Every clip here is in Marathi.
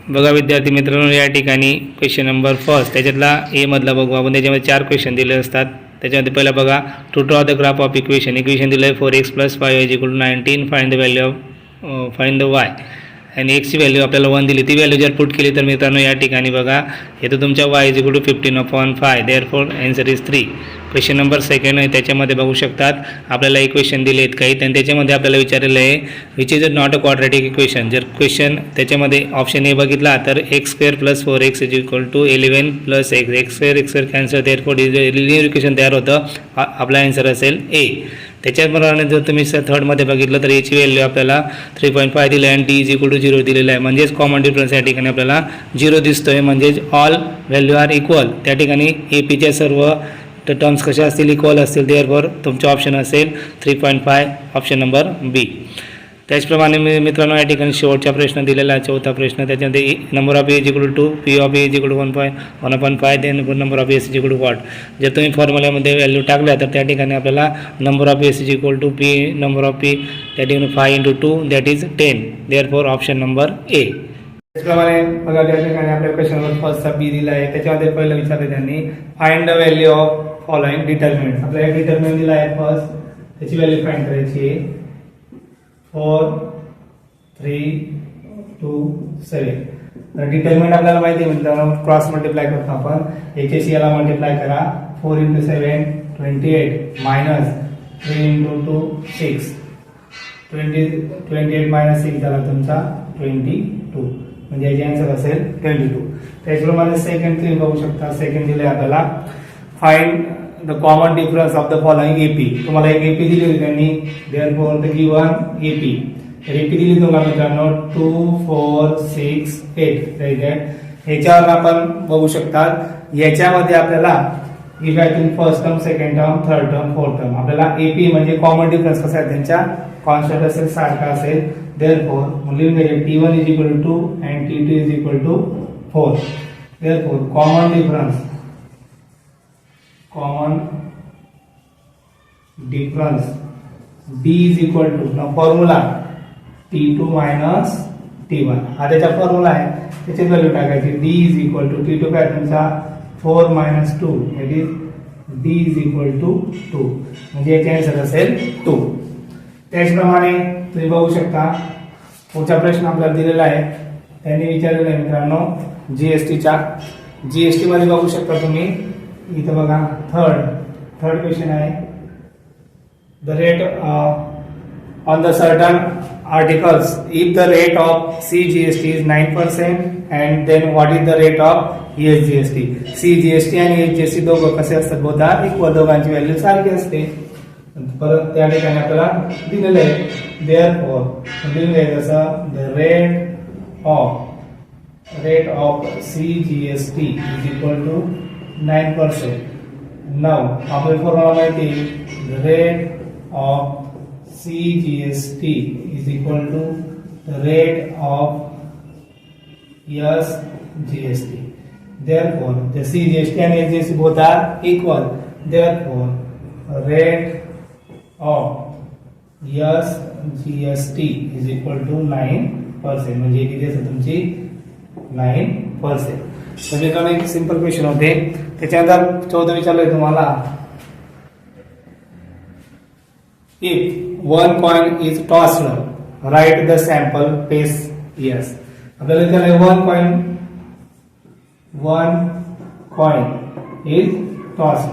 बघा विद्यार्थी मित्रांनो, या ठिकाणी क्वेश्चन नंबर फर्स्ट त्याच्यातला ए मधला बघू आपण. त्याच्यामध्ये 4 क्वेश्चन दिले असतात. त्याच्यामध्ये पहिला बघा, to draw the graph of equation दिलं आहे 4x + 5y = 19. Find the value of y आणि एक्सची व्हॅल्यू आपल्याला 1 दिली. ती व्हॅल्यू जर पुट केली तर मित्रांनो या ठिकाणी बघा येतो तुमच्या y = 15/5. Therefore answer is 3. Question number second आहे, त्याच्यामध्ये बघू शकतात आपल्याला इक्वेशन दिले आहेत काही, आणि त्याच्यामध्ये आपल्याला विचारलेलं आहे which is not a quadratic equation. जर क्वेश्चन त्याच्यामध्ये ऑप्शन ए बघितला तर x² + 4x = 11 + x. x² cancel, therefore linear equation तयार होतं. आपला आन्सर असेल ए. त्याच्याप्रमाणे जर तुम्ही थर्डमध्ये बघितलं तर याची व्हॅल्यू आपल्याला 3.5 दिली आहे आणि d = 0 दिलेलं आहे. म्हणजेच कॉमन डिफरन्स या ठिकाणी आपल्याला 0 दिसतोय. म्हणजेच ऑल व्हॅल्यू आर इक्वल. त्या ठिकाणी एपीच्या सर्व टर्म्स कशा असतील, इक्वल असतील. देअरफॉर तुमचा ऑप्शन असेल 3.5, ऑप्शन नंबर बी. त्याचप्रमाणे मित्रांनो या ठिकाणी शेवटचा प्रश्न दिलेला आहे, चौथा प्रश्न. त्याच्यामध्ये number of a = 2, p of a = 1.5, then number of s = what. जर तुम्ही फॉर्म्युल्यामध्ये व्हॅल्यू टाकल्या तर त्या ठिकाणी आपल्याला number of s = p, number of p त्या ठिकाणी 5 × 2 that is 10. Therefore option number a. त्याचप्रमाणे बघा त्या ठिकाणी आपल्या क्वेश्चन नंबर फर्स्टचा बी दिला आहे. त्याच्यामध्ये पहिलं विचारलं त्यांनी find the value of following determinant. आपल्याला डिटर्मिनंट दिला आहे फर्स्ट, त्याची व्हॅल्यू फाइंड करायची आहे. 4, 3, 2, 7. तर डिटर्मिनंट आपल्याला माहिती आहे म्हणजे क्रॉस मल्टिप्लाय करतो आपण. याच्याशी याला मल्टिप्लाय करा. 4 × 7 28 मायनस 3 × 2 6. 28 - 6 झाला तुमचा 22. म्हणजे याचे आन्सर असेल 22. त्याचप्रमाणे सेकंड तुम्ही बघू शकता. सेकंड दिले आपल्याला find the common difference of the following AP. तुम्हाला एक एपी दिली होती त्यांनी. Therefore the given AP. तर एपी दिली तुम्हाला मित्रांनो 2, 4, 6, 8 राईट. ह्याच्यावर आपण बघू शकतात याच्यामध्ये आपल्याला evaluating first term, second term, third term, fourth term. आपल्याला एपी म्हणजे कॉमन डिफरन्स कसा आहे त्यांच्या कॉन्स्टंट असेल, सारखा असेल. देअरफॉर लिहून घ्यायचे t1 = 2 and t2 = 4. Therefore common difference d = formula t2 - t1. हा त्याचा फॉर्म्युला आहे. त्याची व्हॅल्यू टाकायची. d = t2 काय तुमचा 4 - 2 इट इज d = 2. म्हणजे याचे आन्सर असेल 2. त्याचप्रमाणे तुम्ही बघू शकता पुढचा प्रश्न आपल्याला दिलेला आहे. त्यांनी विचारलेला आहे मित्रांनो जीएसटीचा. जीएसटी मध्ये बघू शकता तुम्ही इथं बघा थर्ड क्वेश्चन आहे. The rate on the certain articles if the rate of CGST is 9% and then what is the rate of ESGST. CGST आणि HGST दोघं कसे असतात, बोथ आर इक्वल. दोघांची व्हॅल्यू सारखी असते. परत त्या ठिकाणी आपल्याला दिलेलं आहे. देअरफॉर दिलेलं आहे जसं द रेट ऑफ CGST = 9%. नाव आपल्याला फॉर्म्युला माहिती आहे. The rate of CGST = the rate of SGST. Therefore the CGST and SGST both are equal. Therefore rate of SGST = 9%. म्हणजे किती असेल तुमची 9%. म्हणजे तुम्हाला एक सिंपल क्वेश्चन होते. त्याच्यानंतर 14 विचारलंय तुम्हाला if 1 coin is tossed, write the sample place. Yes. आपल्याला विचारलंय 1 coin is tossed.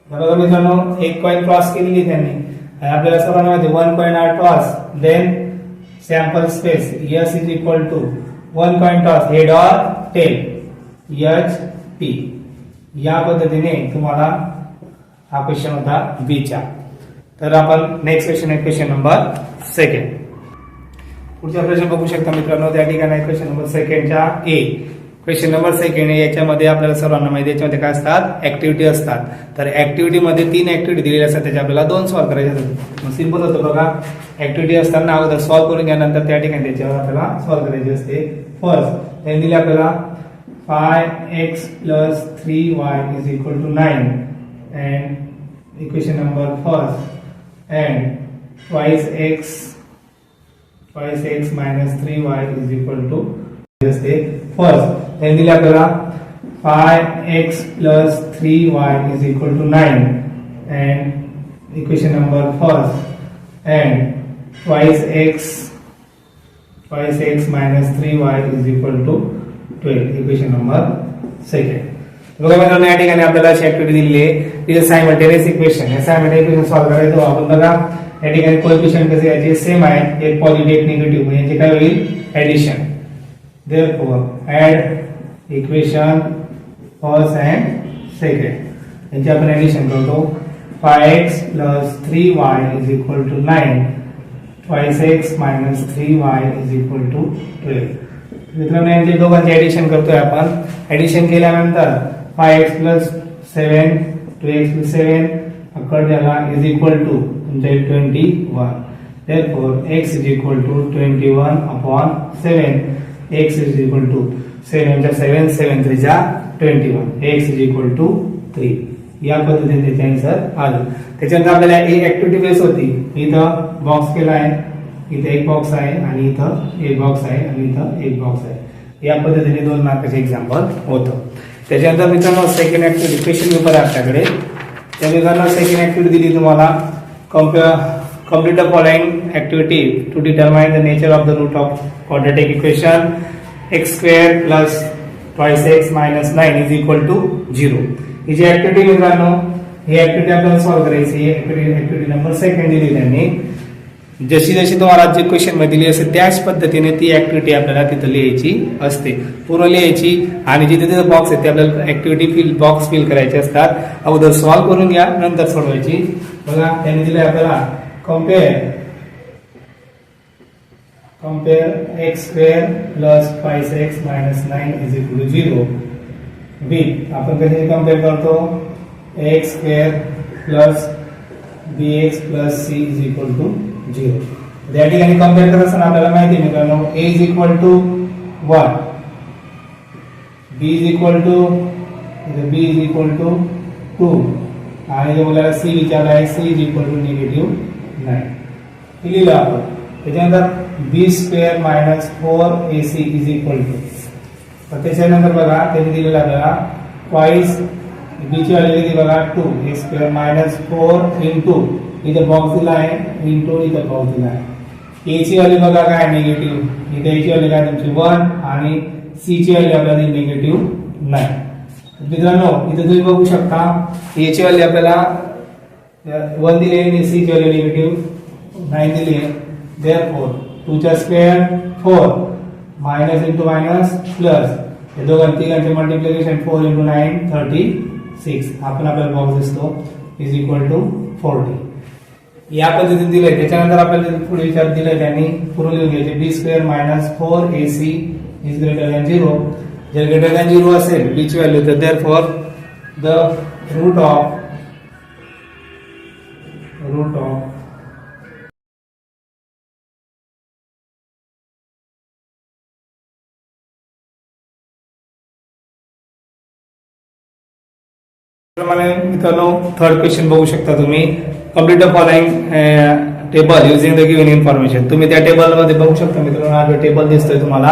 बरोबर मित्रांनो, एक कॉइन टॉस केलेली त्यांनी आणि आपल्याला सर्वांना माहिती 1 coin are tossed, then sample space S = 1 coin toss head or tail HP. या पद्धतीने तुम्हाला हा क्वेश्चन होता बी चा. तर आपण नेक्स्ट क्वेश्चन आहे क्वेश्चन नंबर सेकंड. पुढचा प्रश्न बघू शकता मित्रांनो. त्या ठिकाणी क्वेश्चन नंबर सेकंडच्या ए. क्वेश्चन नंबर सेकंड याच्यामध्ये आपल्याला सर्वांना माहिती याच्यामध्ये काय असतात, ऍक्टिव्हिटी असतात. तर ऍक्टिव्हिटी मध्ये 3 ऍक्टिव्हिटी दिलेल्या असतात. त्याच्या आपल्याला 2 सॉल्व्ह करायचे असतात. सिंपल होतं बघा. ऍक्टिव्हिटी असताना अगोदर सॉल्व्ह करून घ्यानंतर त्या ठिकाणी त्याच्यावर आपल्याला सॉल्व्ह करायची असते. फर्स्ट त्यांनी दिले आपल्याला 5x + 3y = 9 and equation number first and twice x minus 3y is equal to असते. फर्स्ट त्यांनी दिले आपल्याला 5x plus 3y is equal to 9 and equation number first and twice x minus 3y is equal to 12 equation number second. बघा मित्रांनो या ठिकाणी आपल्याला अशी ऍक्टिव्हिटी दिलेली आहे की सायमल्टेनियस इक्वेशन या सायमल्टेनियस इक्वेशन सॉल्व्ह करायचं. आपण बघा या ठिकाणी कोएफिशिएंट कसे याचे सेम आहे, एक पॉझिटिव्ह एक निगेटिव्ह, म्हणजे याचे काय होईल addition. therefore add equation first and second यांची आपण ऍडिशन करतो. 5x plus 3y is equal to 9 twice x minus 3y is equal to 12. मित्रांनो यांचे दोघांचे ऍडिशन करतोय आपण. ऍडिशन केल्यानंतर 5x plus 7 2x plus 7 अकड झाला is equal to तुमच्या 21. therefore x is equal to 21 upon 7. x is equal to 7 च्या 7 7 3 च्या 21. x is equal to 3. या पद्धतीने त्याचे आन्सर आलं. त्याच्यानंतर आपल्याला एक ऍक्टिव्हिटी बेस होती. इथं बॉक्स केला आहे, इथे एक बॉक्स आहे आणि इथं एक बॉक्स आहे आणि इथं एक बॉक्स आहे. या पद्धतीने 2 मार्काचे एक्झाम्पल होतं. त्याच्यानंतर मित्रांनो सेकंड ऍक्टिव्हिटी क्वेश्चन पेपर आहे आपल्याकडे. त्या मित्रांनो सेकंड ऍक्टिव्हिटी दिली तुम्हाला complete the following activity to determine the nature of the root of quadratic equation x square plus twice x minus 9 is equal to 0. ही जी ऍक्टिव्हिटी मित्रांनो ही ऍक्टिव्हिटी आपल्याला सॉल्व्ह करायची. ऍक्टिव्हिटी नंबर सेकंड दिली त्यांनी. जशी जशी तुम्हाला जे क्वेश्चन मध्ये दिली असेल त्याच पद्धतीने ती ऍक्टिव्हिटी आपल्याला तिथं लिहायची असते, पूर्ण लिहायची. आणि जिथे तिथे बॉक्स आहे ते आपल्याला ऍक्टिव्हिटी बॉक्स फिल करायचे असतात. अगोदर सॉल्व्ह करून घ्या, नंतर सोडवायची. बघा त्यांनी दिलंय आपल्याला compare x square plus 5x minus 9 is equal to 0 with आपण कधी कंपेअर करतो x square plus bx plus c is equal to 0. त्या ठिकाणी कंपेअर करत असताना आपल्याला माहिती आहे मित्रांनो a is equal to 1, b is equal to 2 आणि जो आपल्याला c विचारला आहे c is equal to -9 लिहिलं आपण. त्याच्यानंतर b square minus 4ac is equal to. त्याच्यानंतर बघा त्यांनी दिलेलं आपल्याला ट्वाइस b ची व्हॅल्यू किती बघा 2 a स्क्वेअर मायनस 4 इंटू इथे बॉक्स दिला आहे इंटू इथे बॉक्स दिला आहे. a ची व्हॅल्यू बघा काय निगेटिव्ह, इथे a ची व्हॅल्यू काय तुमची 1 आणि c ची व्हॅल्यू आपल्याला निगेटिव्ह 9. मित्रांनो इथे तुम्ही बघू शकता a ची व्हॅल्यू आपल्याला 1 दिली आहे आणि c ची व्हॅल्यू निगेटिव्ह 9 दिली आहे. therefore 2 चा square 4 minus into minus plus हे दोघां तिघांचे मल्टिप्लिकेशन 4 इंटू 9 36. आपण आपल्याला बॉक्स दिसतो इज इक्वल टू 40. या पद्धतीने दिले. त्याच्यानंतर आपल्याला पुढे विचार दिले त्यांनी पूर्ण लिहून घ्यायचे b square minus 4ac is greater than 0. जर ग्रेटर दॅन 0 असेल b ची व्हॅल्यू तर therefore the root of मित्रांनो थर्ड क्वेश्चन बघू शकता तुम्ही. Complete the following table using the given information. तुम्ही त्या टेबल मध्ये बघू शकता मित्रांनो हा टेबल दिसतोय तुम्हाला.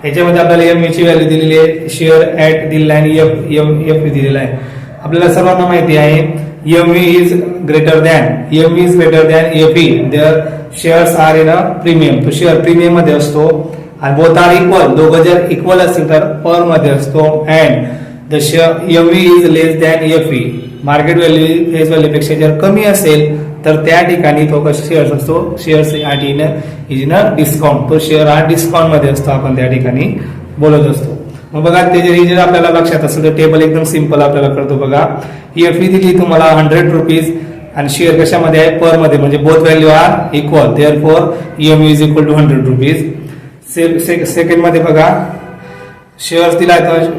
याच्यामध्ये आपल्याला एम ची व्हॅल्यू दिलेली आहे, शेअर ऍट दिलेला आहे आणि एफ दिलेला आहे. आपल्याला सर्वांना माहिती आहे m is greater than f e. Their shares are in a premium. तो शेअर प्रीमियम मध्ये असतो आणि बोथ आर इक्वल. दोघं जर इक्वल असतील तर पर मध्ये असतो. And the m is less than f e. Market value face value पेक्षा जर कमी असेल तर त्या ठिकाणी तो कसा शेअर्स असतो, shares is in a discount. तो शेअर हा डिस्काउंट मध्ये असतो, आपण त्या ठिकाणी बोलत असतो. मग बघा त्याचे जर आपल्याला लक्षात असेल तर टेबल एकदम सिंपल आपल्याला कळतो. बघा एफ ई दिली तुम्हाला 100 रुपीज आणि शेअर कशामध्ये आहे पर मध्ये, म्हणजे both value are equal. Therefore m is equal to 100 rupees. Second मध्ये बघा शेअर्स दिला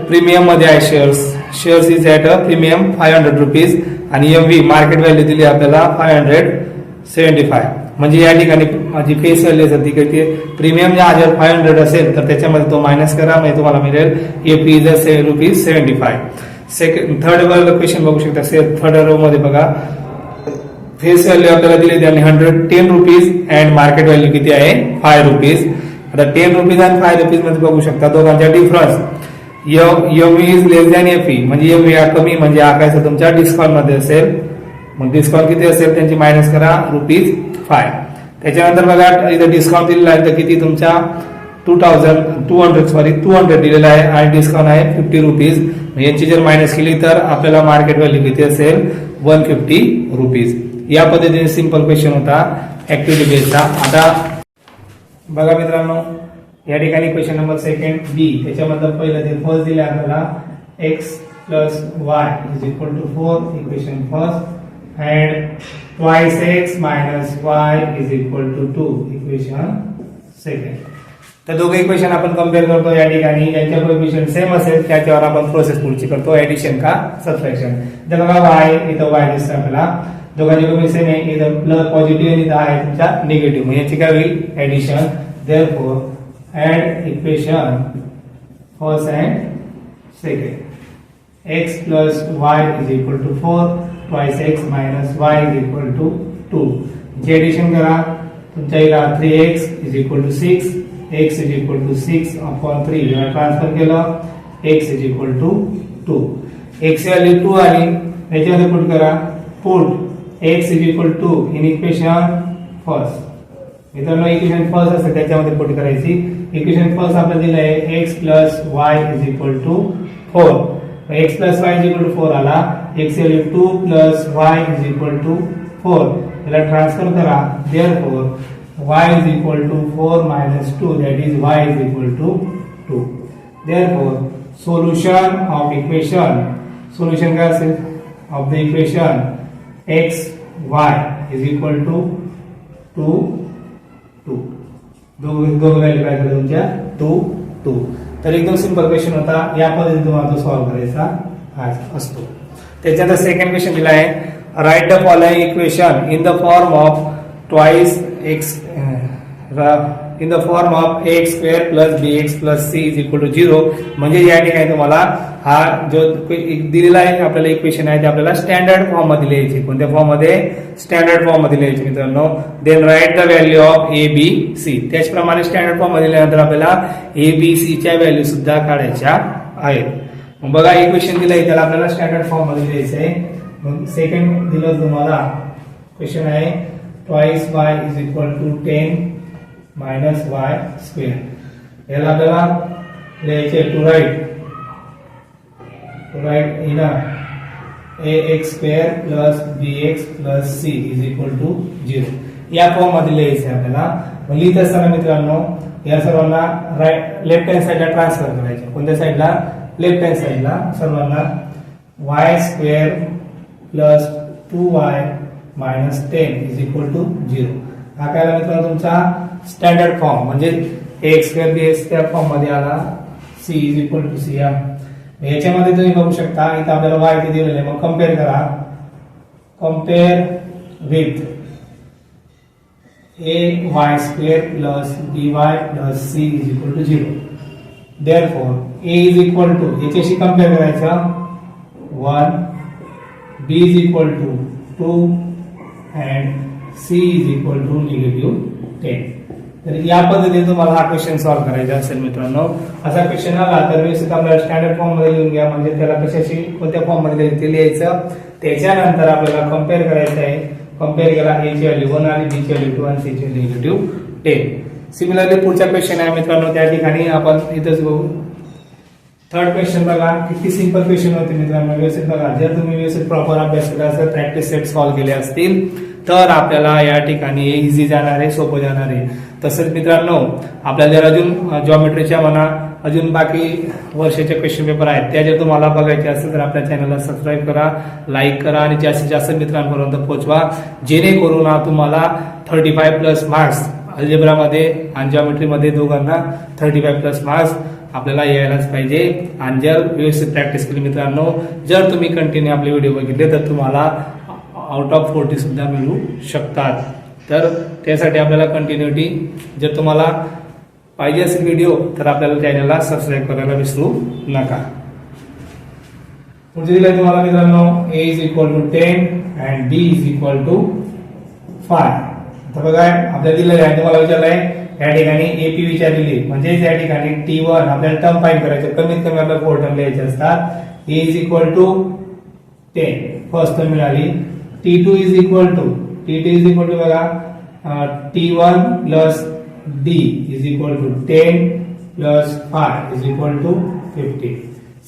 प्रीमियम मध्ये आहे. Shares is at a premium 500 rupees आणि एम व्ही मार्केट व्हॅल्यू दिली आपल्याला 575. म्हणजे या ठिकाणी माझी फेस व्हॅल्यू जाते की प्रीमियम जर 500 असेल तर त्याच्यामध्ये तो मायनस करा, म्हणजे तुम्हाला मिळेल F is ₹75. Second third question बघू शकता. थर्ड रो मध्ये बघा फेस व्हॅल्यू आपल्याला दिली त्यांनी 110 रुपीज अँड मार्केट व्हॅल्यू किती आहे 5 रुपीज. आता 10 रुपीज आणि 5 रुपीज मध्ये बघू शकता दोघांचा difference m is less than f e, म्हणजे एम हा कमी म्हणजे हा काय तुमच्या डिस्काउंट मध्ये असेल. मग डिस्काउंट किती असेल त्यांची मायनस करा ₹5. त्याच्यानंतर बघा इथं डिस्काउंट दिलेला आहे तर किती तुमच्या 200 दिलेला आहे आणि डिस्काउंट आहे ₹50. यांची जर मायनस केली तर आपल्याला मार्केट व्हॅल्यू किती असेल ₹150. या पद्धतीने सिंपल क्वेश्चन होता ऍक्टिव्हिटी बेसचा. आता बघा मित्रांनो या ठिकाणी क्वेश्चन नंबर सेकंड बी, त्याच्यामधलं पहिलं ते फर्स्ट दिले आपल्याला x plus y is equal to 4 equation first and twice x minus y is equal to 2 equation second. तर दोघे इक्वेशन आपण कम्पेअर करतो या ठिकाणी. यांच्या कोएफिशिएंट सेम असेल त्याच्यावर आपण प्रोसेस पुढची करतो, ऍडिशन का सबट्रॅक्शन. तर बघा y इथं y दिसतं आपल्याला, दोघांची कोएफिशिएंट सेम आहे, इथं प्लस पॉझिटिव्ह आणि इथं आहे तुमचा निगेटिव्ह, म्हणजे याची काय होईल addition. Therefore add equation first and second. x plus y is equal to 4 twice x minus y is equal to 2. जे ऍडिशन करा तुमच्या इला 3x is equal to 6, x is equal to 6 upon 3 transfer केलं, x is equal to 2. x value 2 आली, याच्यामध्ये पुट करा, put x is equal to in equation first. मित्रांनो इक्वेशन फर्स्ट असते त्याच्यामध्ये पुट करायची. इक्वेशन फर्स्ट आपल्याला दिलं आहे x plus y is equal to 4. x plus y is equal to 4 आला, x value 2 plus y is equal to 4. याला ट्रान्सफर करा. Therefore y is equal to 4 minus 2, that is y is equal to 2. Therefore, solution of equation, solution काय असेल of the equation x y is equal to 2 2. दोघं व्हॅल्यू काय झालं तुमच्या 2 2. तर एकदम सिंपल क्वेश्चन होता, या पद्धतीने तुम्हाला तो सॉल्व्ह करायचा असतो. त्याच्यानंतर सेकंड क्वेश्चन दिला आहे, write the following equation in the form of twice x in the form of x square plus bx plus c is equal to 0. म्हणजे या ठिकाणी तुम्हाला हा जो दिलेला आहे आपल्याला इक्वेशन आहे ते आपल्याला स्टँडर्ड फॉर्म मध्ये लिहायचे. कोणत्या फॉर्म मध्ये? स्टँडर्ड फॉर्म मध्ये लिहायचे मित्रांनो. Then write the value of a b c. त्याचप्रमाणे स्टँडर्ड फॉर्म मध्ये लिहिल्यानंतर आपल्याला ए बी सी च्या व्हॅल्यू सुद्धा काढायच्या आहेत. मग बघा इक्वेशन दिलं आहे त्याला आपल्याला स्टँडर्ड फॉर्म मध्ये लिहायचं आहे. मग सेकंड दिलं तुम्हाला क्वेश्चन आहे twice y is equal to 10 minus y square. याला आपल्याला लिहायचे to write in ax square plus bx plus c is equal to 0. या फॉर्म मध्ये लिहायचे आपल्याला. मग लिहित असताना मित्रांनो या सर्वांना राईट लेफ्ट हँड साइडला ट्रान्सफर करायचे. कोणत्या साइडला? लेफ्ट हँड साइडला सर्वांना. y square plus 2y minus 10 is equal to 0. हा काय मित्रांनो तुमचा स्टँडर्ड फॉर्म, म्हणजे एक्स स्क्वेअर bx त्या फॉर्म मध्ये आला, c is equal to c. याच्यामध्ये तुम्ही बघू शकता इथं आपल्याला y ते दिलेलं आहे. मग कम्पेअर करा, compare with ay square plus by plus c is equal to 0. Therefore a is equal to याच्याशी कम्पेअर करायचं 1, b is equal to 2 and c is equal to -10. तर या पद्धतीने तुम्हाला हा क्वेश्चन सॉल्व्ह करायचा असेल मित्रांनो. असा क्वेश्चन आला तर व्यवस्थित आपल्याला स्टँडर्ड फॉर्म मध्ये लिहून घ्या, म्हणजे त्याला कशाशी कोणत्या फॉर्म मध्ये ते लिहायचं. त्याच्यानंतर आपल्याला कम्पेअर करायचं आहे. कम्पेअर केला a ची व्हॅल्यू 1 आणि b ची व्हॅल्यू 2 आणि c ची व्हॅल्यू -10. सिमिलरली पुढचा क्वेश्चन आहे मित्रांनो, त्या ठिकाणी आपण इथंच बघू. थर्ड क्वेश्चन बघा, किती सिंपल क्वेश्चन होते मित्रांनो. व्यवस्थित बघा, जर तुम्ही व्यवस्थित प्रॉपर अभ्यास केला असेल, प्रॅक्टिस सेट सॉल्व्ह केले असतील तर आपल्याला या ठिकाणी इझी जाणार आहे, सोपं जाणार आहे. तसंच मित्रांनो आपल्याला जर अजून जॉमेट्रीच्या म्हणा अजून बाकी वर्षाचे क्वेश्चन पेपर आहेत त्या जर तुम्हाला बघायचे असेल तर आपल्या चॅनलला सबस्क्राईब करा, लाईक करा आणि जास्तीत जास्त मित्रांपर्यंत पोहोचवा, जेणेकरून तुम्हाला 35+ मार्क्स अल्जेब्रामध्ये आणि जॉमेट्रीमध्ये दोघांना 35+ मार्क्स आपल्याला यायलाच पाहिजे. आणि जर व्यवस्थित प्रॅक्टिस केली मित्रांनो, जर तुम्ही कंटिन्यू आपले व्हिडिओ बघितले तर तुम्हाला आउट ऑफ 40 सुद्धा मिळू शकतात. तर त्यासाठी आपल्याला कंटिन्युटी जर तुम्हाला पाहिजे असेल व्हिडिओ तर आपल्याला चॅनलला सबस्क्राईब करायला विसरू नका. पुढे दिलंय तुम्हाला मित्रांनो a is equal to 10 and b is equal to 5. आता बघा आपल्याला दिलेलं आहे, तुम्हाला विचारलंय या ठिकाणी एपी विचारलेली म्हणजेच या ठिकाणी T1 आपल्याला टर्म फाइंड करायचे कमीत कमी आपल्याला 4 टर्म लिहायचे असतात. A is equal to 10 first term मिळाली. T2 इज इक्वल टू बघा T1 plus D is equal to 10 plus 5 is equal to 50.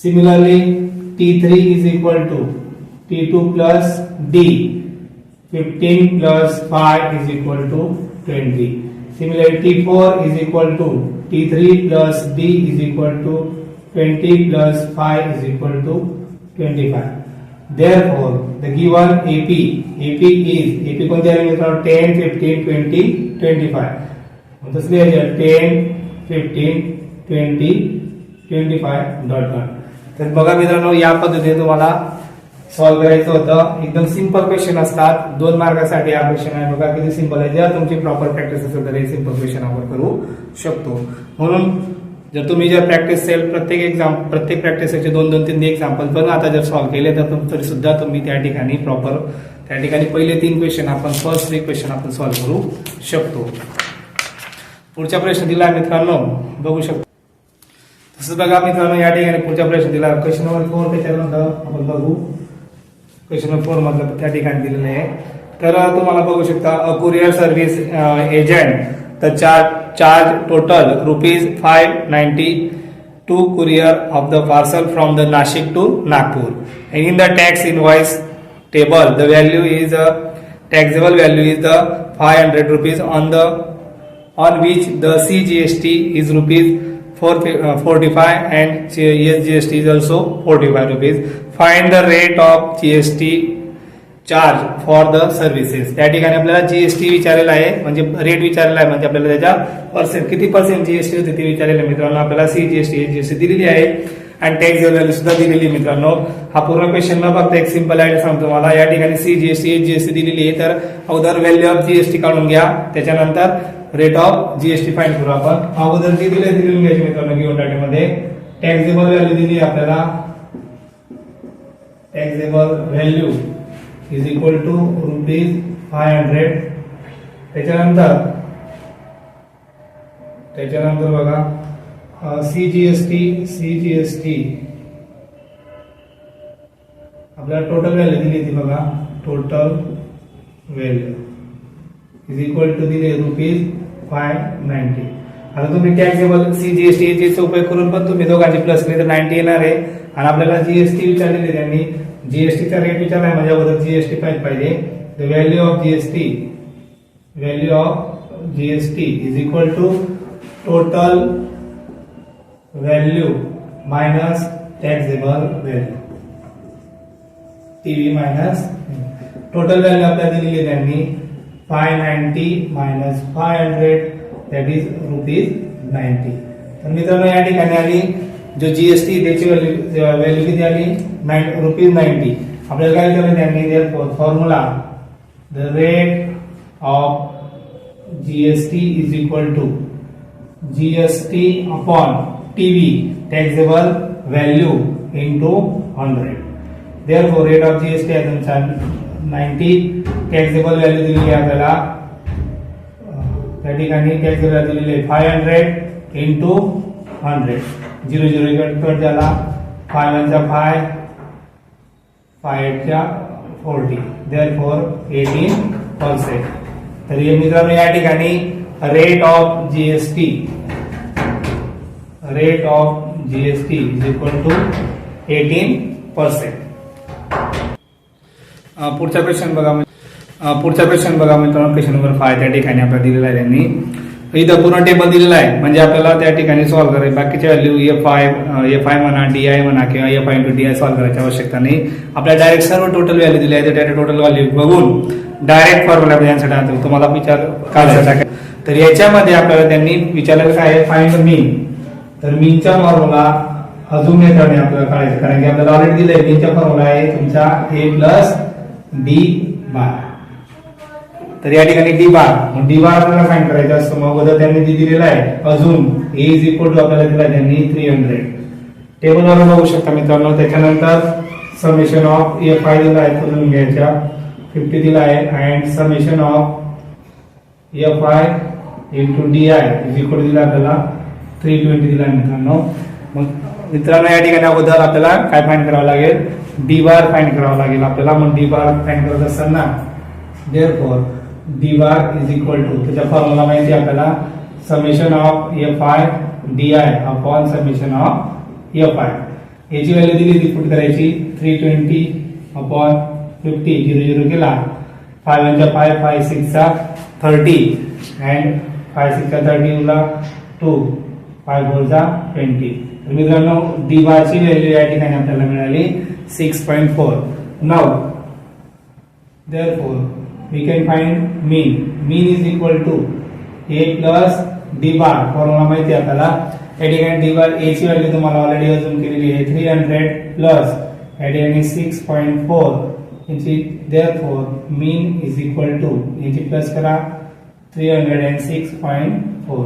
Similarly, T3 is equal to T2 plus D. 15 plus 5 is equal to 20. Similarly, T4 is equal to T3 plus D is equal to 20 plus 5 is equal to 25. Therefore, the given AP is कोणते आले मित्रांनो 10, 15, 20, 25. तसं लिहायचं 10, 15, 20, 25 डॉट. तर बघा मित्रांनो या पद्धतीने तुम्हाला सॉल्व्ह करायचं होतं. एकदम सिंपल क्वेश्चन असतात. 2 मार्कासाठी हा क्वेश्चन आहे. बघा किती सिंपल आहे. जर तुमची प्रॉपर प्रॅक्टिस असेल तर हे सिंपल क्वेश्चन आपण करू शकतो. म्हणून जर प्रॅक्टिस असेल प्रत्येक प्रॅक्टिसचे 2-2-3 एक्झाम्पल पण आता जर सॉल्व्ह केले तर तरी सुद्धा तुम्ही त्या ठिकाणी पहिले 3 क्वेश्चन आपण फर्स्ट 3 क्वेश्चन आपण सॉल्व्ह करू शकतो. पुढचा प्रश्न दिला मित्रांनो बघू शकतो. तसंच बघा मित्रांनो या ठिकाणी पुढचा प्रश्न दिला क्वेश्चन नंबर 4 त्याच्यानंतर आपण बघू. क्वेश्चन नंबर 4 मधलं त्या ठिकाणी दिलेलं आहे. तर तुम्हाला बघू शकता a courier service agent the charge total ₹590 to courier of the parcel from the Nashik to Nagpur and in the tax invoice table the value is taxable value is the ₹500 on which the CGST is ₹45 and SGST is also ₹45. Find the rate of GST charge for the services. त्या ठिकाणी आपल्याला जीएसटी विचारलेला आहे म्हणजे रेट विचारलेला आहे म्हणजे आपल्याला त्याच्या किती पर्सेंट जीएसटी होते ते विचारलेलं आहे मित्रांनो. आपल्याला सीजीएसटी दिलेली आहे आणि टॅक्स व्हॅल्यू सुद्धा दिलेली आहे मित्रांनो. हा पूर्ण क्वेश्चन न बघता एक सिंपल आयडिया सांगतो मला. या ठिकाणी सीजीएसटी जीएसटी दिलेली आहे तर अगोदर व्हॅल्यू ऑफ जीएसटी काढून घ्या त्याच्यानंतर रेट ऑफ जीएसटी फाइंड करू आपण. अगोदर जी दिलेली घ्यायची मित्रांनो गिव्हन डाटामध्ये टॅक्सेबल व्हॅल्यू दिली आपल्याला. Taxable value is equal to ₹500. त्याच्यानंतर बघा सीजीएसटी आपल्याला टोटल व्हॅल्यू दिली ती बघा. Total value is equal to दिले ₹590. आता तुम्ही टॅक्सेबल सीजीएसटीचा उपयोग करून पण तुम्ही दोघांची प्लस केली तर 90 येणार आहे. आणि आपल्याला जीएसटी विचारलेली त्यांनी जीएसटीचा रेट विचारलाय म्हणजे अगोदर जीएसटी पाहिजे. The value of GST is equal to total value minus taxable value TV minus total value आपल्याला दिलेली त्यांनी 590 मायनस 500 दॅट इज ₹90. तर मित्रांनो या ठिकाणी आली जो जीएसटी त्याची व्हॅल्यू किती आली ₹90. आपल्याला काय करायचं त्यांनी formula the rate of GST is equal to GST upon TV taxable value into 100. Therefore rate of GST आहे तुमचा 90. टॅक्सेबल व्हॅल्यू दिलेली आहे आपल्याला त्या ठिकाणी टॅक्सेबल व्हॅल्यू दिलेली आहे 500 इंटू 100. 0 कट झाला. 5 चा 5 5 च्या 40 देअरफॉर 18%. तर हे मित्रांनो या ठिकाणी rate of GST is equal to 18%. पुढचा क्वेश्चन बघा मित्रांनो क्वेश्चन नंबर 5 त्या ठिकाणी आपल्याला दिलेला आहे त्यांनी. इथं पूर्ण टेबल दिलेला आहे म्हणजे आपल्याला त्या ठिकाणी सॉल्व्ह करायचं. बाकीच्या व्हॅल्यू एफ आय म्हणा DI म्हणा किंवा एफ इंटू DI सॉल्व्ह करायची आवश्यकता नाही. आपल्याला डायरेक्ट सर्व टोटल व्हॅल्यू दिली आहे त्या टोटल व्हॅल्यू बघून डायरेक्ट फॉर्म्युला यासाठी तुम्हाला विचार काढायचा. तर याच्यामध्ये आपल्याला त्यांनी विचारलेलं काय आहे फाइंड मीन. तर मीनचा फॉर्म्युला अजून मेथडने आपल्याला काढायचं कारण की आपल्याला ऑलरेडी दिलंय. मीनचा फॉर्म्युला आहे तुमचा A प्लस D बार. तर या ठिकाणी डी बार आपल्याला फाइंड करायचा असतो. मग अगोदर त्यांनी दिलेला आहे अजून ए इज इक्वल टू आपल्याला दिला त्यांनी 300. टेबलवर बघू शकता मित्रांनो. त्याच्यानंतर समेशन ऑफ एफ आय दिला आहे करून घ्यायच्या 50 दिला आहे and summation of f I into D I is equal दिला आपल्याला 320 दिला मित्रांनो. मग मित्रांनो या ठिकाणी अगोदर आपल्याला काय फाइंड करावं लागेल, डी बार फाइंड करावं लागेल आपल्याला. मग डी बार फाइंड करत असताना therefore d bar is equal to, त्याच्या फॉर्म्युला माहिती आपल्याला, summation of f i d i upon summation of f i. याची व्हॅल्यू दिली ती पुट करायची 320 अपॉन 50, 0 0 केला, 5 1 5 5 6 30 अँड 5 6 30 उरला 2, 5 4 20. तर मित्रांनो डी बारची व्हॅल्यू या ठिकाणी आपल्याला मिळाली 6.4. Now therefore we can find mean is equal to a plus d bar. Formula माहिती आहे आपल्याला. या ठिकाणी डी बार ए ची व्हॅल्यू तुम्हाला ऑलरेडी अजून केलेली आहे 300 प्लस या ठिकाणी 6.4 याची. therefore mean is equal to याची प्लस करा 306.4.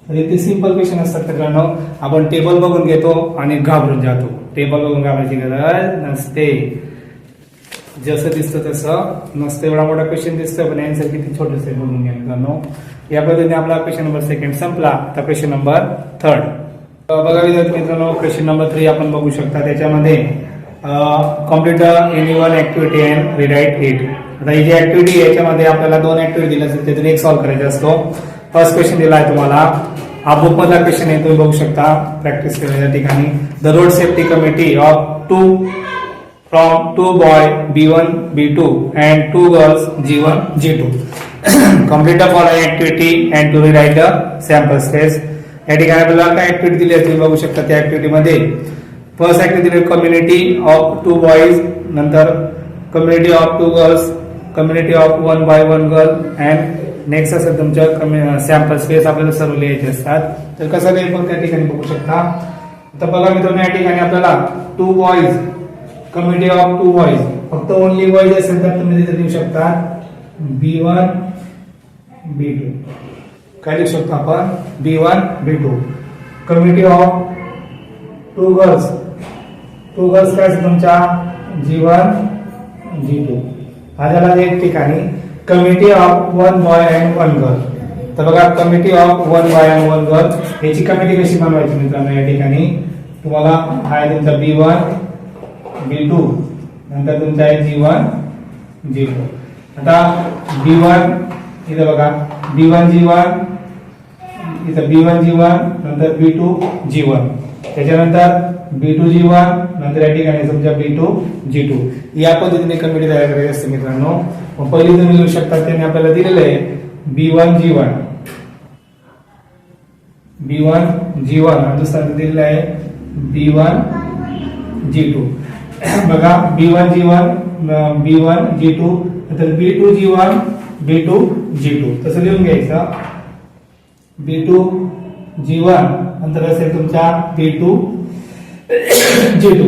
तर इथे सिंपल क्वेश्चन असतात मित्रांनो. आपण टेबल बघून घेतो आणि घाबरून जातो. टेबल बघून घाबरायची गरज नसते, जसं दिसतं तसं नसतं. एवढा मोठा क्वेश्चन दिसतोय पण आन्सर किती छोटस आहे बघून घ्या मित्रांनो. या पद्धतीने आपला क्वेश्चन नंबर 2 संपला. आता क्वेश्चन नंबर 3 बघा विद्यार्थी मित्रांनो. क्वेश्चन नंबर 3 आपण बघू शकता. त्याच्यामध्ये complete any one activity and rewrite it. आता ही जी ऍक्टिव्हिटी याच्यामध्ये आपल्याला 2 ऍक्टिव्हिटी दिल्या असतात, त्यातून एक सॉल्व्ह करायचा असतो. फर्स्ट क्वेश्चन दिला आहे तुम्हाला, हा बुक मधला क्वेश्चन आहे, तुम्ही बघू शकता प्रॅक्टिस केलेल्या ठिकाणी. The road safety committee of 2 from 2 boy B1 B2 and 2 girls G1 G2 complete the following activity and to rewrite the sample space. या ठिकाणी आपल्याला काय ऍक्टिव्हिटी दिली आहे तुम्ही बघू शकता. त्या ऍक्टिव्हिटी मध्ये फर्स्ट ऍक्टिव्हिटी दिली कम्युनिटी ऑफ 2 बॉयज, नंतर community of 2 girls, community of 1 boy 1 girl and next असेल तुमच्या सॅम्पल स्पेस आपल्याला सर्व लिहायचे असतात. तर कसं लिहायचं पण त्या ठिकाणी बघू शकता. तर बघा मित्रांनो या ठिकाणी आपल्याला 2 बॉयज कम्युनिटी ऑफ 2 बॉयज, फक्त ओनली बॉयज असेल तर तुम्ही तिथे लिहू शकता B1 B2. काय लिहू शकतो आपण B1 B2. Community of 2 girls, 2 girls काय असेल तुमच्या G1 G2. हा झाला एक ठिकाणी community of 1 boy and 1 girl. तर बघा community of 1 boy and 1 girl याची कमिटी कशी बनवायची मित्रांनो. या ठिकाणी तुम्हाला हा आहे तुमचा B1 B2, नंतर तुमचा आहे G1 G2. आता B1 इथे बघा B1 G1, इथं B1 G1, नंतर B2 G1, त्याच्यानंतर B2 G1, नंतर या ठिकाणी तुमच्या B2 G2. या पद्धतीने कमिटी तयार करायची असते मित्रांनो. पहिली तुम्ही लिहू शकता त्यांनी आपल्याला दिलेलं आहे B1 G1 B1 G1 आणि दुसरा दिलेला आहे B1 G2. बघा B1 G1 B1 G2, नंतर B2 G1 B2 G2 तसं लिहून घ्यायचं. B2 G1 नंतर असेल तुमचा B2 G2.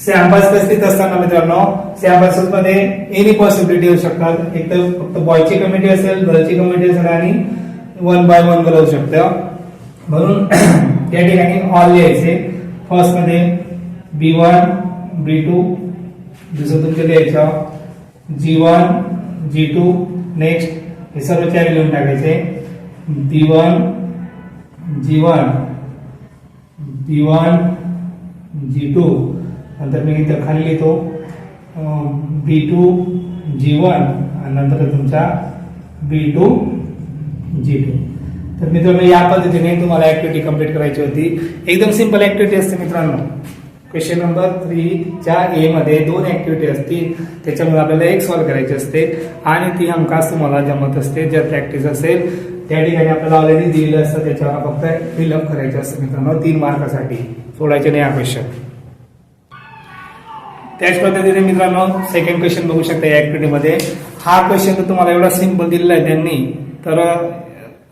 सॅम्पल्स स्थित असताना मित्रांनो सॅम्पल्स मध्ये एनी पॉसिबिलिटी होऊ शकतात. एक तर फक्त बॉयची कमिटी असेल, गर्लची कमिटी असेल आणि 1 बाय 1 गर्ल होऊ शकतं. म्हणून या ठिकाणी ऑल लिहायचे. फर्स्ट मध्ये B1 B2, दुसरं तुमचं लिहायचं G1 G2. नेक्स्ट हे सर्व 4 लिहून टाकायचे. B1 G1 B1 G2, नंतर मी इथं खाली लिहितो B2 G1 आणि नंतर तुमचा B2 G2. तर मित्रांनो या पद्धतीने तुम्हाला ऍक्टिव्हिटी कंप्लीट करायची होती. एकदम सिंपल ऍक्टिव्हिटी असते मित्रांनो. क्वेश्चन नंबर 3 च्या ए मध्ये 2 ऍक्टिव्हिटी असतील, त्याच्यामुळे आपल्याला एक सॉल्व्ह करायची असते आणि ती हमखास तुम्हाला जमत असते. जर प्रॅक्टिस असेल त्या ठिकाणी आपल्याला ऑलरेडी दिलेलं असतं, त्याच्यावर फक्त फिलअप करायचं असतं मित्रांनो 3 मार्कासाठी. सोडायचे नाही हा क्वेश्चन. त्याच पद्धतीने मित्रांनो सेकंड क्वेश्चन बघू शकता या ऍक्टिव्हिटी मध्ये. हा क्वेश्चन तर तुम्हाला एवढा सिंपल दिलेला आहे त्यांनी, तर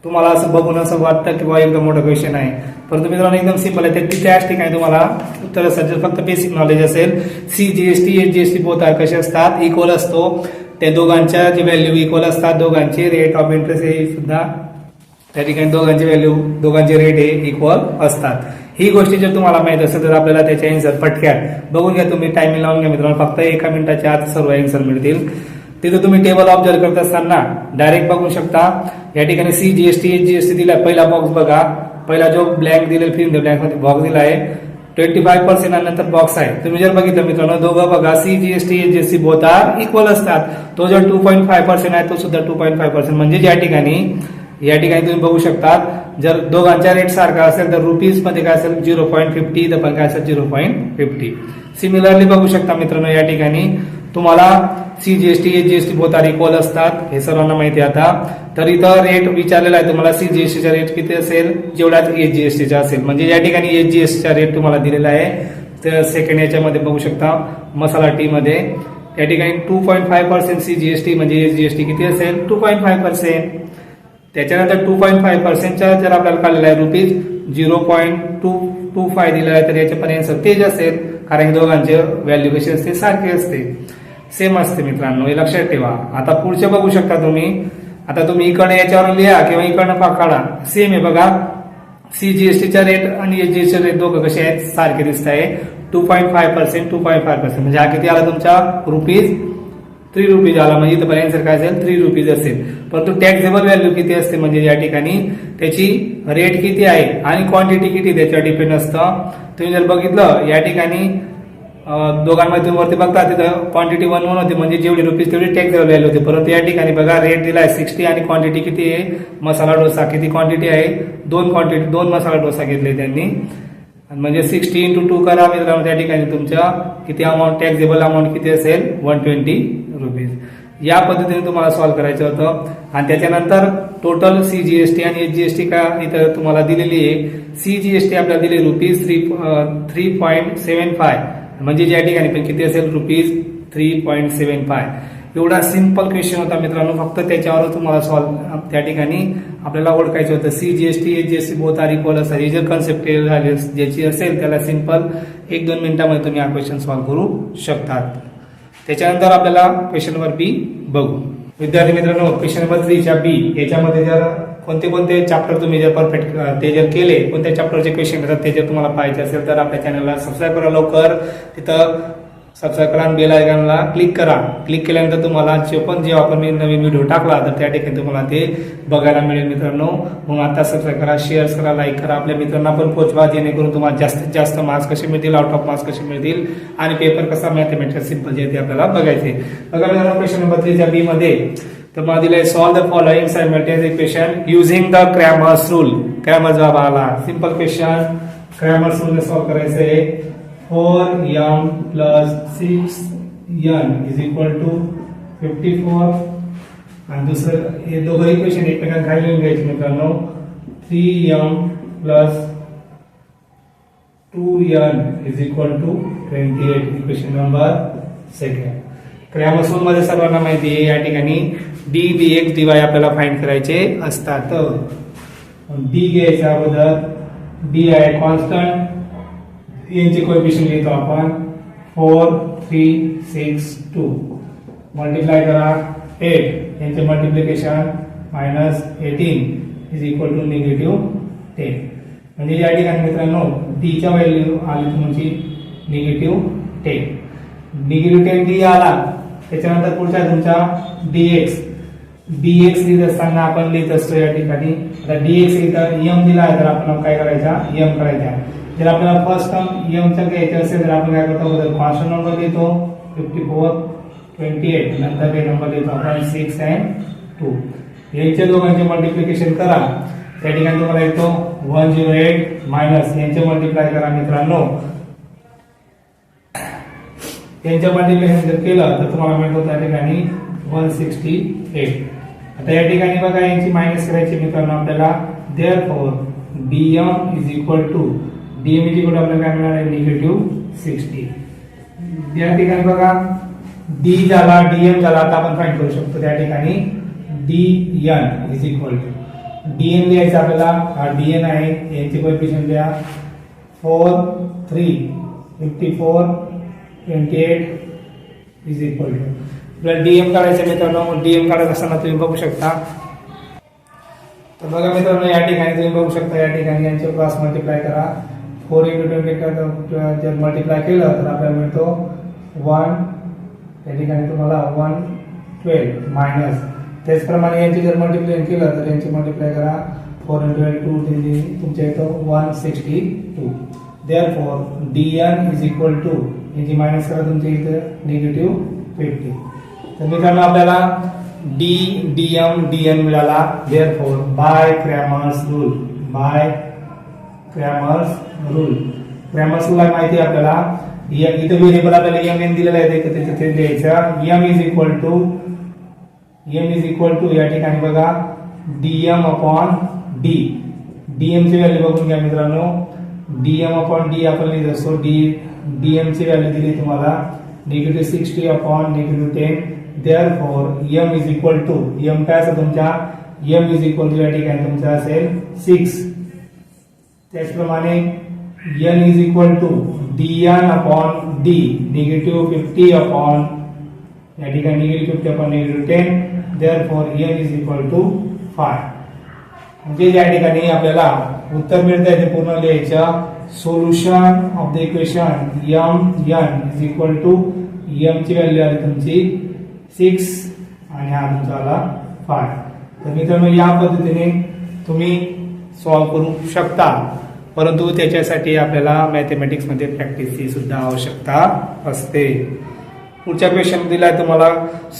तुम्हाला असं बघून असं वाटतं की बा एकदम मोठा क्वेश्चन आहे, परंतु मित्रांनो एकदम सिंपल आहे. त्याच ठिकाणी तुम्हाला उत्तर असायचं, फक्त बेसिक नॉलेज असेल. CGST HGST बोथ कसे असतात, इक्वल असतो. त्या दोघांच्या जे व्हॅल्यू इक्वल असतात, दोघांचे रेट ऑफ इंटरेस्ट हे सुद्धा त्या ठिकाणी दोघांची व्हॅल्यू दोघांचे रेट हे इक्वल असतात. ही गोष्टी जर तुम्हाला माहित असेल तर आपल्याला त्याचे आन्सर पटक्यात बघून घ्या. तुम्ही टायमिंग लावून घ्या मित्रांनो, फक्त 1 मिनिटाच्या आत सर्व आन्सर मिळतील. तिथे तुम्ही टेबल ऑब्झर्व करत असताना डायरेक्ट बघू शकता या ठिकाणी CGST HGST दिला. पहिला बॉक्स बघा, पहिला जो ब्लँक दिलेला फिल द ब्लँक मध्ये बॉक्स दिला आहे 25% आणि नंतर बॉक्स आहे. तुम्ही जर बघितलं मित्रांनो दोघं बघा CGST HGST both are equal असतात. तो जो 2.5% आहे तो सुद्धा 2.5% म्हणजे या ठिकाणी तुम्ही बघू शकता जर दोघांचा रेट सारखा असेल तर रुपीज मध्ये काय असेल 0.50 तर पण काय असेल 0.50. सिमिलरली बघू शकता मित्रांनो या ठिकाणी तुम्हाला CGST HGST both are equal असतात हे सर्वांना माहिती आहे आता. तर इथं रेट विचारलेला आहे तुम्हाला CGST चा रेट किती असेल जेवढा HGST चा असेल. म्हणजे या ठिकाणी HGST चा रेट तुम्हाला दिलेला आहे. तर सेकंड याच्यामध्ये बघू शकता मसाला टी मध्ये या ठिकाणी 2.5% CGST म्हणजे HGST किती असेल 2.5%. त्याच्यानंतर 2.5% चा जर आपल्याला काढलेला आहे रुपीज 0.225 दिलेला आहे तर याच्यापर्यंत तेज असेल कारण दोघांचे व्हॅल्यू कशी असते सारखी असते सेम असते मित्रांनो हे लक्षात ठेवा. आता पुढचे बघू शकता तुम्ही. आता तुम्ही इकडे याच्यावर लिहा किंवा इकडनं काढा सेम आहे बघा. CGST चा रेट आणि HGST चा रेट दोघं कसे आहेत सारखे दिसत आहे 2.5% 2.5% म्हणजे हा किती आला तुमचा रुपीज 3 रुपीज आला. म्हणजे इथं आन्सर काय असेल 3 रुपीज असेल. परंतु टॅक्सेबल व्हॅल्यू किती असते म्हणजे या ठिकाणी त्याची रेट किती आहे आणि क्वांटिटी किती त्याच्यावर डिपेंड असतं. तुम्ही जर बघितलं या ठिकाणी दोघांमध्ये वरती बघता तिथं क्वांटिटी 1 होती म्हणजे जेवढी रुपीज तेवढी टॅक्सेबल व्हॅल्यू होती. परंतु या ठिकाणी बघा रेट दिलाय 60 आणि क्वांटिटी किती आहे मसाला डोसा किती क्वांटिटी आहे 2 मसाला डोसा घेतले त्यांनी म्हणजे 60 × 2 करा मित्रांनो त्या ठिकाणी तुमच्या किती अमाऊंट टॅक्सेबल अमाऊंट किती असेल 120 रुपीज. या पद्धतीने तुम्हाला सॉल्व्ह करायचं होतं. आणि त्याच्यानंतर टोटल CGST आणि HGST का इथं तुम्हाला दिलेली आहे. CGST आपल्याला दिली रुपीज 3.75 म्हणजे या ठिकाणी पण किती असेल रुपीज 3.75. एवढा सिंपल क्वेश्चन होता मित्रांनो. फक्त त्याच्यावर तुम्हाला सॉल्व्ह त्या ठिकाणी आपल्याला ओळखायचं होतं CGST HGST both are equal असतात. ही जर कन्सेप्ट झाली ज्याची असेल त्याला सिंपल 1-2 मिनिटांमध्ये तुम्ही हा क्वेश्चन सॉल्व्ह करू शकतात. त्याच्यानंतर आपल्याला क्वेश्चन नंबर बी बघू. विद्यार्थी मित्रांनो क्वेश्चन नंबर 3 बी याच्यामध्ये जर कोणते चॅप्टर तुम्ही जर परफेक्ट ते जर केले कोणत्या चॅप्टरचे क्वेश्चन येतात ते जर तुम्हाला पाहिजे असेल तर आपल्या चॅनलला सबस्क्राईब करा लवकर. तिथं सबस्क्राईब करा आणि बेल आयकॉनला क्लिक करा. क्लिक केल्यानंतर तुम्हाला जेव्हा आपण नवीन व्हिडिओ टाकला तर त्या ठिकाणी तुम्हाला ते बघायला मिळेल मित्रांनो. मग आता सबस्क्राईब करा शेअर करा लाईक करा आपल्या मित्रांना पण पोहोचवा जेणेकरून तुम्हाला जास्तीत जास्त मार्क्स कसे मिळतील आउट ऑफ मार्क्स कसे मिळतील आणि पेपर कसा मॅथमॅटिक्स सिंपल जे ते आपल्याला बघायचे. बघा मित्रांनो क्वेश्चन नंबर 3 बी मध्ये तर मला दिलंय solve the following simultaneous equation using the Cramer's rule. Cramer जवाब आला simple question Cramer's rule solve करायचं आहे. 4m plus 6n is equal to 54 आणि दुसरं हे दोघं इक्वेशन एकमेकांना खाली लिहून घ्यायचे मित्रांनो. 3m plus 2n is equal to 28 equation number 2. Cramer's rule मध्ये सर्वांना माहिती आहे या ठिकाणी dx dy आपल्याला फाइंड करायचे असतात. d घ्यायच्या अगोदर d आहे कॉन्स्टंट यांचे कोएफिशिएंट लिहितो आपण 4 3 6 2 मल्टिप्लाय करा 8 यांचे मल्टिप्लिकेशन -18 इज इक्वल टू -10. म्हणजे या ठिकाणी मित्रांनो d च्या व्हॅल्यू आली तुमची -10 -10 d आला. त्याच्यानंतर पुढचा तुमचा dx लिहित असताना आपण लिहित असतो या ठिकाणी आता dx इथं m दिला आहे तर आपण काय करायचा m करायचा. जर आपल्याला फर्स्ट टर्म m चा घ्यायचा असेल तर आपण काय करतो बघा कॉन्स्टंट नंबर लिहितो 54 28 नंतर हे नंबर लिहितो आपण 6 and 2 यांच्या दोघांचे मल्टिप्लिकेशन करा त्या ठिकाणी तुम्हाला येतो 108 मायनस यांचे मल्टिप्लाय करा मित्रांनो. यांच्या मल्टिप्लिकेशन जर केलं तर तुम्हाला मिळतो त्या ठिकाणी 168. आता या ठिकाणी बघा यांची मायनस करायची मित्रांनो आपल्याला therefore dm is equal to dm is equal आपल्याला काय मिळणार आहे -60. या ठिकाणी बघा d झाला dm झाला आता आपण फाइंड करू शकतो त्या ठिकाणी dn is equal to dn लिहायचं आपल्याला हा dn आहे यांचे कोएफिशिएंट द्या 4 3 54 28 इज इक्वल टू आपल्याला dm काढायचं मित्रांनो. dm काढत असताना तुम्ही बघू शकता तर बघा मित्रांनो या ठिकाणी तुम्ही बघू शकता या ठिकाणी यांचे क्रॉस मल्टिप्लाय करा 4 × 28 जर मल्टिप्लाय केलं तर आपल्याला मिळतो 1 या ठिकाणी तुम्हाला 12 मायनस त्याचप्रमाणे यांची जर मल्टिप्लाय केलं तर यांची मल्टिप्लाय करा 4 × 2 म्हणजे तुमच्या इथं 162 therefore dn is equal to याची मायनस करा तुमच्या इथं -50 तर मित्रांनो आपल्याला dn मिळाला therefore by Cramer's rule Cramer's rule माहिती आहे आपल्याला इथं व्हेरिएबल आपल्याला mn दिलेला आहे तिथे लिहायचं m इज इक्वल टू या ठिकाणी बघा dm/d dm ची व्हॅल्यू बघून घ्या मित्रांनो dm/d आपण लिहित असतो dm ची व्हॅल्यू दिली तुम्हाला -60/-10 therefore m is equal to m काय असेल तुमच्या m इज इक्वल टू या ठिकाणी तुमचा असेल 6 त्याचप्रमाणे n is equal to dn/d -50 या ठिकाणी -50/-10 therefore n is equal to 5 म्हणजे या ठिकाणी आपल्याला उत्तर मिळतंय ते पूर्ण लिहायचं solution of the equation n is equal to m ची व्हॅल्यू आली तुमची 6 आणि हा तुमचा आला 5 तर मित्रांनो या पद्धतीने तुम्ही सॉल्व्ह करू शकता परंतु त्याच्यासाठी आपल्याला मॅथमॅटिक्स मध्ये प्रॅक्टिसची सुद्धा आवश्यकता असते पुढच्या क्वेश्चन दिलाय तुम्हाला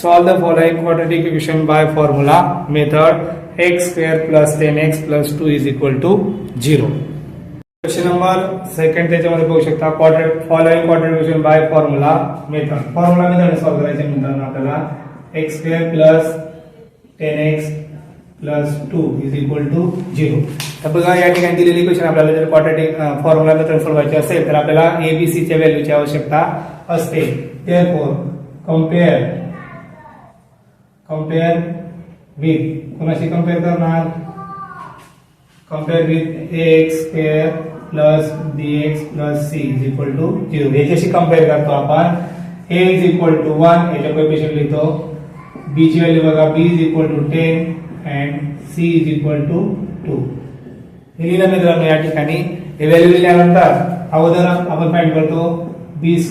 solve the following quadratic equation by formula method x² + 10x + 2 is equal to 0 question number 2 त्याच्यामध्ये बघू शकता following quadratic equation by formula method solve करायचे मित्रांनो आपल्याला x² + 10x + 2 is equal to 0 तर बघा या ठिकाणी दिलेली इक्वेशन आपल्याला जर क्वाड्रॅटिक फॉर्म्युला मेथड सोडवायची असेल तर आपल्याला abc च्या व्हॅल्यूची आवश्यकता असते therefore compare with कोणाशी कंपेअर करणार compare with ax² + bx + c is equal to 0 याच्याशी कंपेअर करतो आपण a इज इक्वल टू 1 याच्या कोएफिशिएंट लिहितो b ची व्हॅल्यू बघा b is equal to 10 and c is equal to 2 हे लिहिलं मित्रांनो या ठिकाणी हे व्हॅल्यू लिहिल्यानंतर अगोदर आपण फाइंड करतो b² - 4ac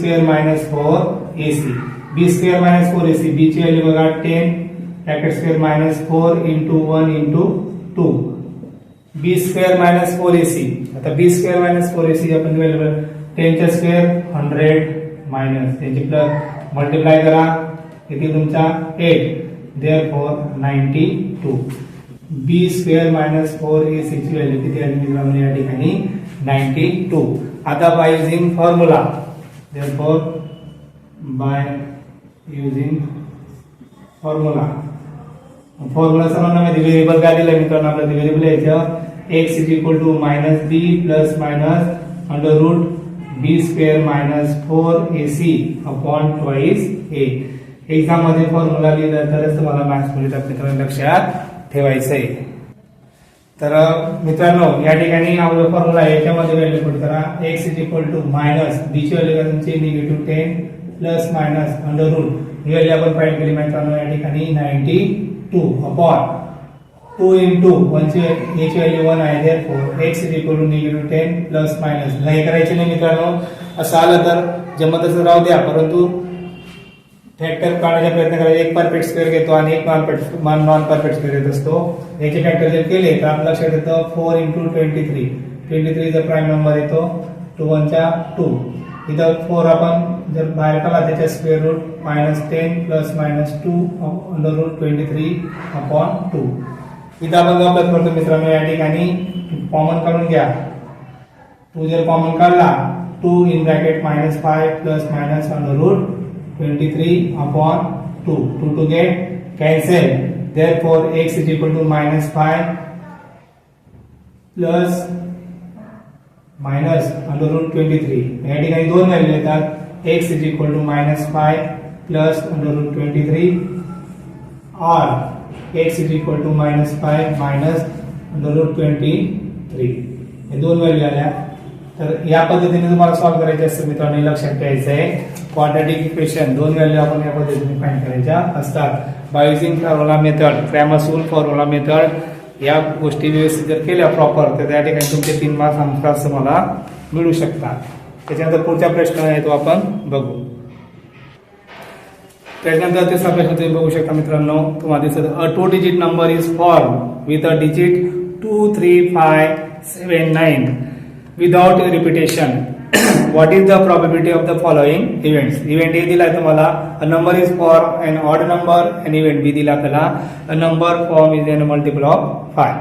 b² - 4ac b ची व्हॅल्यू बघा 10 (² -4 × 1 × 2 b² - 4ac आता b² - 4ac आपण व्हॅल्यू 10 चा स्क्वेअर 100 मायनस त्याची प्लस मल्टिप्लाय करा किती तुमचा 8 देअरफॉर 92 b² - 4ac ची व्हॅल्यू किती आली मित्रांनो या ठिकाणी 92 आता by using formula therefore by using formula सर्वांना माहिती व्हेरिएबल काय दिलं मित्रांनो आपल्याला व्हेरिएबल याचं x is equal to -b plus minus under root b² - 4ac upon twice a exam मध्ये फॉर्म्युला लिहिला तरच तुम्हाला मॅथ्स मध्ये मित्रांनो लक्षात ठेवायचं आहे तर मित्रांनो या ठिकाणी आपला फॉर्म्युला आहे याच्यामध्ये व्हॅल्यू पुट करा x is equal to minus b ची व्हॅल्यू तुमची -10 प्लस मायनस अंडर रूट ही व्हॅल्यू आपण फाइंड केली मित्रांनो या ठिकाणी 92 अपॉन 2 × 1 ची याची व्हॅल्यू 1 आहे therefore x is equal to -10 plus minus नाही करायचे नाही मित्रांनो असं आलं तर जमत असं राहू द्या परंतु फॅक्टर काढण्याचा प्रयत्न करायचा एक परफेक्ट स्क्वेअर घेतो आणि एक नॉन परफेक्ट स्क्वेअर घेत असतो याचे फॅक्टर जर केले तर आपल्या लक्षात येतं 4 × 23 चा प्राईम नंबर येतो 2 × 1 = 2 इथं 4 आपण जर बाहेर काढला त्याच्या square root -10 plus -2 under root 23/2 इथं आपण गंमत करतो मित्रांनो या ठिकाणी कॉमन काढून घ्या 2 जर कॉमन काढला 2 in bracket -5 plus minus under root 23/2 to get cancel therefore x is equal to -5 plus minus under root 23 या ठिकाणी दोन व्हॅल्यू येतात x is equal to -5 plus under root 23 or x is equal to -5 minus under root 23 हे दोन व्हॅल्यू आल्या तर या पद्धतीने तुम्हाला सॉल्व्ह करायचे असते मित्रांनो लक्षात ठेवायचं आहे क्वाड्रॅटिक इक्वेशन दोन व्हॅल्यू आपण या पद्धतीने फाइंड करायच्या असतात by using formula method Cramer's rule formula method या गोष्टी व्यवस्थित जर केल्या प्रॉपर तर त्या ठिकाणी तुमचे 3 मार्क्स आमच्यास तुम्हाला मिळू शकतात त्याच्यानंतर पुढचा प्रश्न आहे तो आपण बघू त्याच्यानंतर तिसरा प्रश्न तुम्ही बघू शकता मित्रांनो, तुम्हाला दिसत a 2 digit number is form with a digit 2, 3, 5, 7, 9 without repetition. What is the probability of the following events. Event A दिलाय तुम्हाला a number is form an odd number, आणि इव्हेंट बी दिला आपल्याला a number form is an multiple of 5.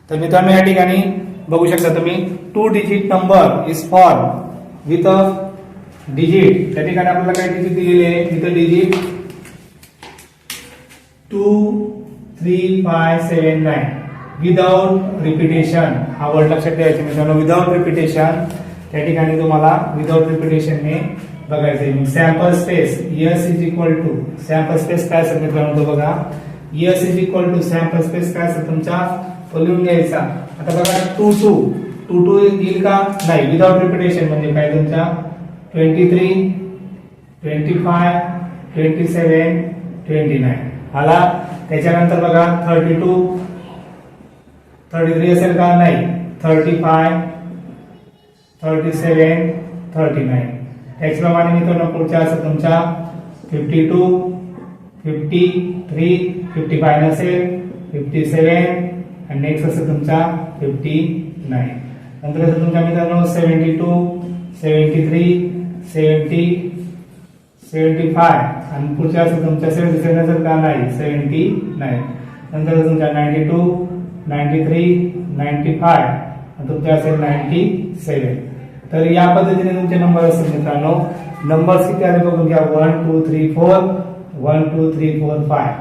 तर मित्रांनो या ठिकाणी बघू शकता तुम्ही 2 digit number is form with a digit. त्या ठिकाणी आपल्याला काय डिजिट दिलेले आहे, with a digit 2, 3, 5, 7, 9 without repetition. हा वर्ड लक्षात ठेवायचा मित्रांनो, विदाउट रिपिटेशन. त्या ठिकाणी तुम्हाला विदाउट रिपिटेशन ने बघायचं. Sample space yes is equal to sample space काय असेल मित्रांनो तो बघा. Yes is equal to sample space काय असेल तुमचा तो लिहून घ्यायचा. आता बघा 2 येईल का नाही. विदाउट रिपिटेशन म्हणजे काय तुमचा 23, 25, 27, 29 आला. त्याच्यानंतर बघा 33 असेल का नाही. 35, 37, 39. त्याचप्रमाणे मित्रांनो पुढच्या असं तुमच्या 52, 53, 55 नसेल 57, आणि नेक्स्ट असं तुमचा 59. नंतर असं तुमच्या मित्रांनो 72, 73, 70, 75, आणि पुढच्या असं तुमच्या 77 असेल का नाही 79. नंतर तुमच्या 92, 93, 95, आणि तुमच्या असेल 97. तर या पद्धतीने तुमचे नंबर असतील मित्रांनो. नंबर किती आले बघून घ्या. 1, 2, 3, 4, 1, 2, 3, 4, 5.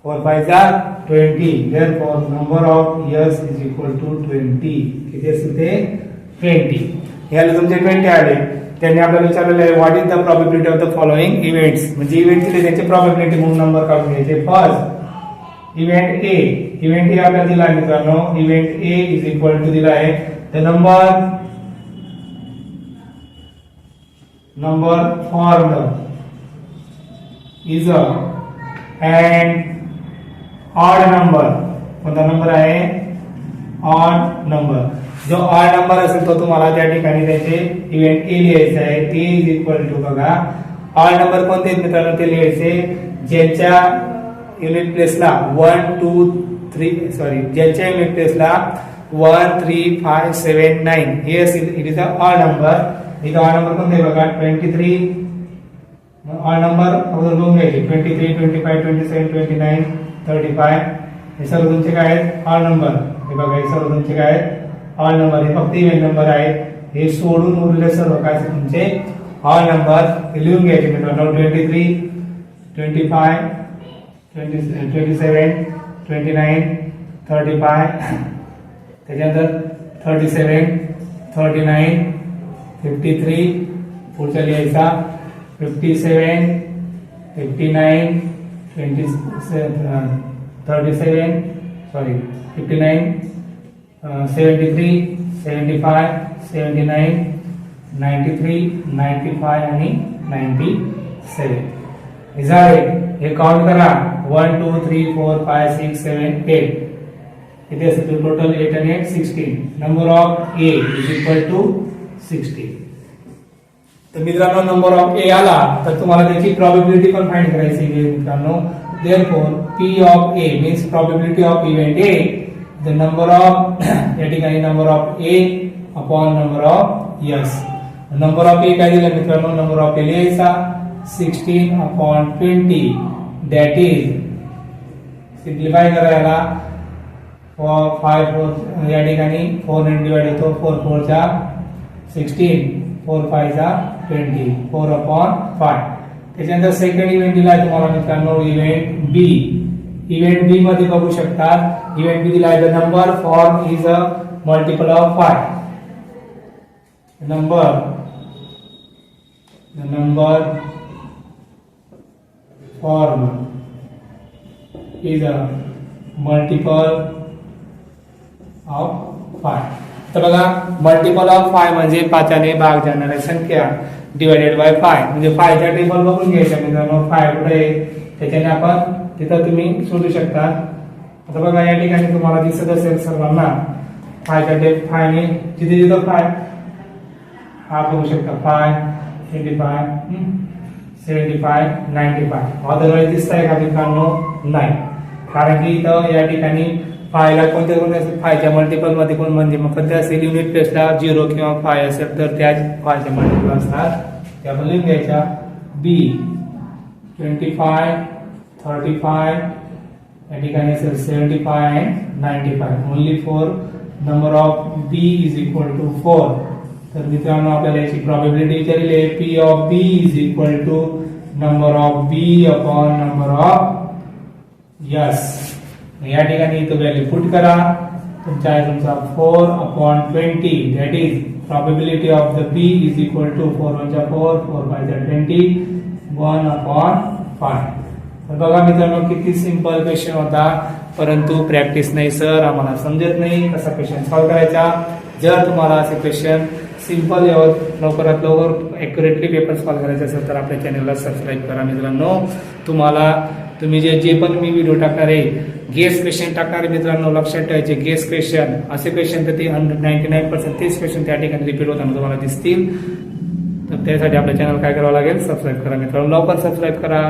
4, 5 are 20. Therefore, number of years is equal to 20. किती असेल ते 20. याला तुमचे 20 आले. त्यांनी आपल्याला विचारलेलं आहे what is the probability of the following events. म्हणजे इव्हेंट दिले त्याची प्रोबॅबिलिटी म्हणून नंबर काढून घ्यायचे. First event a. Event a आपल्याला दिला आहे मित्रांनो. Event a is equal to दिला आहे the number formed is an odd number. कोणता नंबर आहे ऑड नंबर. जो ऑड नंबर असेल तो तुम्हाला त्या ठिकाणी त्याचे इव्हेंट ए लिहायचा आहे. ए इज इक्वल टू बघा ऑड नंबर कोणते आहेत मित्रांनो ते लिहायचे ज्यांच्या युनिट प्लेसला 1, 2, 3 ज्यांच्या युनिट प्लेसला 1, 3, 5, 7, 9 हे असेल. It is a odd number. इथं ऑड नंबर कोणते बघा 23. ऑड नंबर अगोदर बघून घ्यायचे 23, 25, 27, 29, 35. हे सर्व तुमचे काय आहेत ऑड नंबर. हे बघा हे सर्व तुमचे काय आहेत ऑड नंबर. हे फक्त इव्हेंट नंबर आहेत. हे सोडून उरलेले सर्व काय तुमचे ऑड नंबर. हे लिहून घ्यायचे मित्रांनो 23, 25, 27, 29, 35. त्याच्यानंतर 37, 39, 53 पुढचा लिहायचा 57, 59, 37 59, 73, 75, 79, 93, 95 आणि 97. हे झाले. हे काउंट करा 1, 2, 3, 4, 5, 6, 7, 8. किती असेल टोटल 8 आणि 8 16. Number of a is equal to 60. तर मित्रांनो नंबर ऑफ ए आला तर तुम्हाला त्याची प्रोबॅबिलिटी पण फाइंड करायची आहे मित्रांनो. Therefore P of A means probability of event A the number of या ठिकाणी number of A upon number of S. Number of A काय दिलं मित्रांनो. नंबर ऑफ ए लिहायचा 16 अपॉन 20 दॅट इज सिम्प्लिफाय करायला 5 4 या ठिकाणी 4 ने डिवाइड होतो 4 4 चा 16 4 5 चा 20 4 अपॉन 5. त्याच्यानंतर सेकंड इव्हेंट दिला तुम्हाला मित्रांनो इव्हेंट बी. इव्हेंट बी मध्ये बघू शकतात इव्हेंट बी दिला the number form is a multiple of 5. the number form is a multiple of 5. तर बघा मल्टिपल ऑफ 5 म्हणजे 5 ने भाग जाणारी संख्या डिवाइडेड बाय 5 म्हणजे 5 चा टेबल बघून घ्यायचा मित्रांनो. 5 कुठे आहे त्याच्याने आपण तिथं तुम्ही शोधू शकता. आता बघा या ठिकाणी तुम्हाला दिसत असेल सर्वांना 5 चा टेबल 5 ने जिथे जिथे 5 हा बघू शकता 5 25 75 95 अदरवाईज दिसतंय का मित्रांनो नाही कारण की इथं या ठिकाणी फायला कोणत्या कोणत्या असेल फायच्या मल्टिपल मध्ये कोण म्हणजे मग कोणत्या असेल युनिट प्लेसला 0 किंवा फाय असेल तर त्या फायच्या मल्टिपल असतात त्या आपण लिहून घ्यायच्या बी 25 35 या ठिकाणी असेल 75 and 95 only for number of B is equal to 4 तर मित्रांनो आपल्याला याची प्रॉबिलिटी विचारलेली आहे P of B is equal to number of B upon number of S या ठिकाणी इथं व्हॅल्यू पुट करा तुमचा तुमचा 4/20 that is probability of the B is equal to 4 1 4 4 5 20 1/5 तर बघा मित्रांनो किती सिंपल क्वेश्चन होता परंतु प्रॅक्टिस नाही सर आम्हाला समजत नाही कसा क्वेश्चन सॉल्व्ह करायचा जर तुम्हाला असे क्वेश्चन सिंपल लवकरात लवकर ॲक्युरेटली पेपर सॉल्व्ह करायचे असेल तर आपल्या चॅनलला सबस्क्राईब करा मित्रांनो तुम्ही जे पण मी व्हिडिओ टाकणार आहे गेस क्वेश्चन टाकणार आहे मित्रांनो लक्षात ठेवायचे गेस क्वेश्चन असे क्वेश्चन तर ते 99% तेच क्वेश्चन त्या ठिकाणी रिपीट होताना तुम्हाला दिसतील तर त्यासाठी आपल्या चॅनल काय करावं लागेल सबस्क्राईब करा मित्रांनो लवकर सबस्क्राईब करा